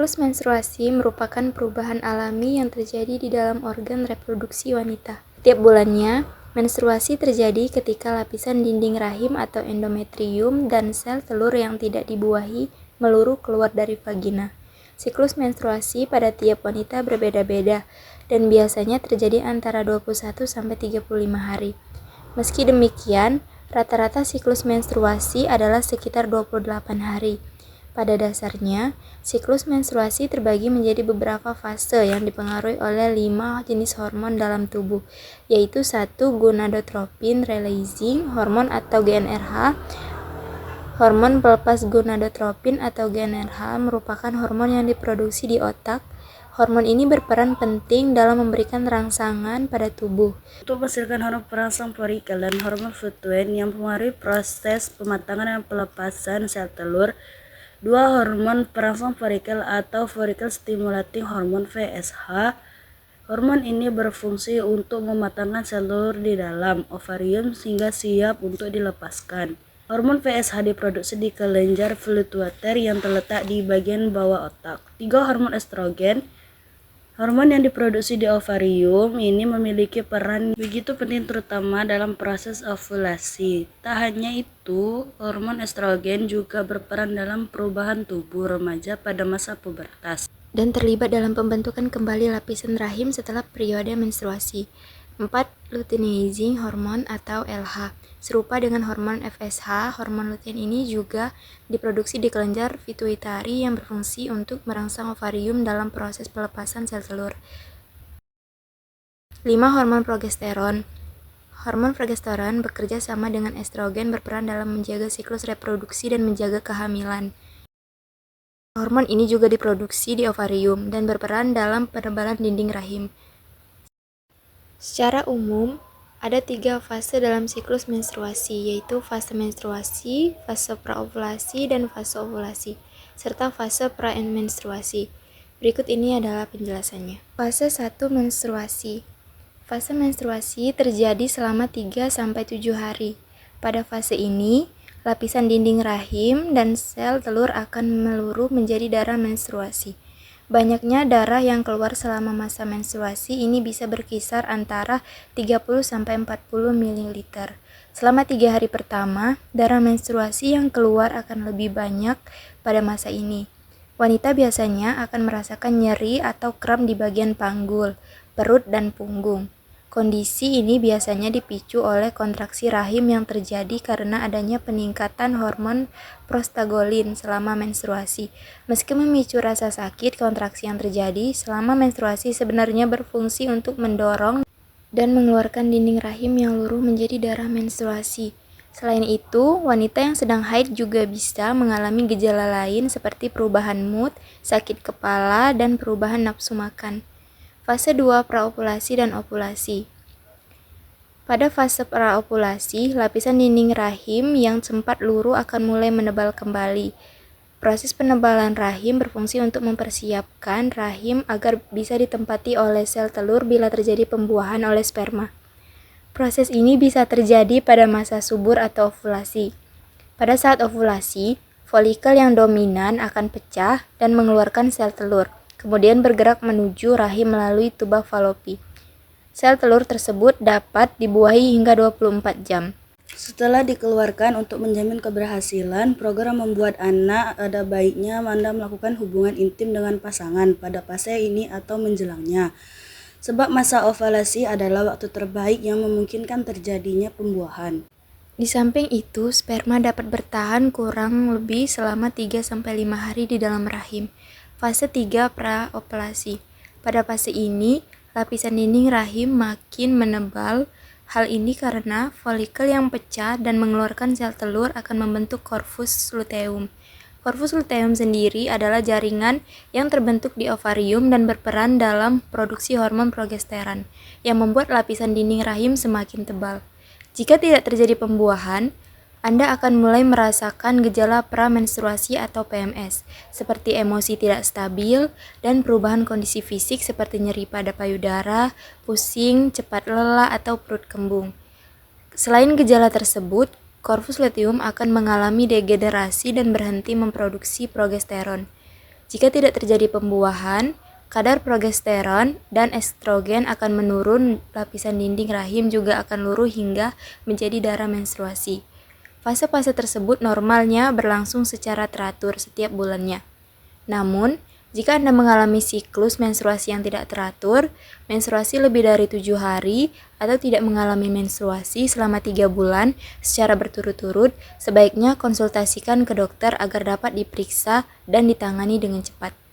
Siklus menstruasi merupakan perubahan alami yang terjadi di dalam organ reproduksi wanita. Tiap bulannya, menstruasi terjadi ketika lapisan dinding rahim atau endometrium dan sel telur yang tidak dibuahi meluruh keluar dari vagina. Siklus menstruasi pada tiap wanita berbeda-beda dan biasanya terjadi antara 21 sampai 35 hari. Meski demikian, rata-rata siklus menstruasi adalah sekitar 28 hari. Pada dasarnya, siklus menstruasi terbagi menjadi beberapa fase yang dipengaruhi oleh 5 jenis hormon dalam tubuh, yaitu 1. Gonadotropin releasing hormon atau GnRH. Hormon pelepas gonadotropin atau GnRH merupakan hormon yang diproduksi di otak. Hormon ini berperan penting dalam memberikan rangsangan pada tubuh. Untuk menghasilkan hormon perangsang folikel dan hormon lutein yang mempengaruhi proses pematangan dan pelepasan sel telur. 2. Hormon perangsang folikel atau follicle stimulating hormone (FSH). Hormon ini berfungsi untuk mematangkan sel telur di dalam ovarium sehingga siap untuk dilepaskan. Hormon FSH diproduksi di kelenjar pituiter yang terletak di bagian bawah otak. 3. Hormon estrogen. Hormon yang diproduksi di ovarium ini memiliki peran begitu penting terutama dalam proses ovulasi. Tak hanya itu, hormon estrogen juga berperan dalam perubahan tubuh remaja pada masa pubertas Dan terlibat dalam pembentukan kembali lapisan rahim setelah periode menstruasi. 4. Luteinizing hormone atau LH. Serupa dengan hormon FSH, hormon lutein ini juga diproduksi di kelenjar pituitari yang berfungsi untuk merangsang ovarium dalam proses pelepasan sel telur. 5. Hormon progesteron. Hormon progesteron bekerja sama dengan estrogen berperan dalam menjaga siklus reproduksi dan menjaga kehamilan. Hormon ini juga diproduksi di ovarium dan berperan dalam penebalan dinding rahim. Secara umum, ada 3 fase dalam siklus menstruasi, yaitu fase menstruasi, fase praovulasi, dan fase ovulasi, serta fase pra-menstruasi. Berikut ini adalah penjelasannya. Fase 1 menstruasi. Fase menstruasi terjadi selama 3-7 hari. Pada fase ini, lapisan dinding rahim dan sel telur akan meluruh menjadi darah menstruasi. Banyaknya darah yang keluar selama masa menstruasi ini bisa berkisar antara 30-40 ml. Selama 3 hari pertama, darah menstruasi yang keluar akan lebih banyak pada masa ini. Wanita biasanya akan merasakan nyeri atau kram di bagian panggul, perut, dan punggung. Kondisi ini biasanya dipicu oleh kontraksi rahim yang terjadi karena adanya peningkatan hormon prostaglandin selama menstruasi. Meski memicu rasa sakit, kontraksi yang terjadi selama menstruasi sebenarnya berfungsi untuk mendorong dan mengeluarkan dinding rahim yang luruh menjadi darah menstruasi. Selain itu, wanita yang sedang haid juga bisa mengalami gejala lain seperti perubahan mood, sakit kepala, dan perubahan nafsu makan. Fase 2 praovulasi dan ovulasi. Pada fase praovulasi, lapisan dinding rahim yang sempat luruh akan mulai menebal kembali. Proses penebalan rahim berfungsi untuk mempersiapkan rahim agar bisa ditempati oleh sel telur bila terjadi pembuahan oleh sperma. Proses ini bisa terjadi pada masa subur atau ovulasi. Pada saat ovulasi, folikel yang dominan akan pecah dan mengeluarkan sel telur, kemudian bergerak menuju rahim melalui tuba falopi. Sel telur tersebut dapat dibuahi hingga 24 jam. Setelah dikeluarkan untuk menjamin keberhasilan program membuat anak, ada baiknya Anda melakukan hubungan intim dengan pasangan pada fase ini atau menjelangnya. Sebab masa ovulasi adalah waktu terbaik yang memungkinkan terjadinya pembuahan. Di samping itu, sperma dapat bertahan kurang lebih selama 3-5 hari di dalam rahim. Fase 3 praovulasi. Pada fase ini, lapisan dinding rahim makin menebal. Hal ini karena folikel yang pecah dan mengeluarkan sel telur akan membentuk corpus luteum. Corpus luteum sendiri adalah jaringan yang terbentuk di ovarium dan berperan dalam produksi hormon progesteron yang membuat lapisan dinding rahim semakin tebal. Jika tidak terjadi pembuahan, Anda akan mulai merasakan gejala pramenstruasi atau PMS, seperti emosi tidak stabil dan perubahan kondisi fisik seperti nyeri pada payudara, pusing, cepat lelah, atau perut kembung. Selain gejala tersebut, corpus luteum akan mengalami degenerasi dan berhenti memproduksi progesteron. Jika tidak terjadi pembuahan, kadar progesteron dan estrogen akan menurun, lapisan dinding rahim juga akan luruh hingga menjadi darah menstruasi. Fase-fase tersebut normalnya berlangsung secara teratur setiap bulannya. Namun, jika Anda mengalami siklus menstruasi yang tidak teratur, menstruasi lebih dari 7 hari, atau tidak mengalami menstruasi selama 3 bulan secara berturut-turut, sebaiknya konsultasikan ke dokter agar dapat diperiksa dan ditangani dengan cepat.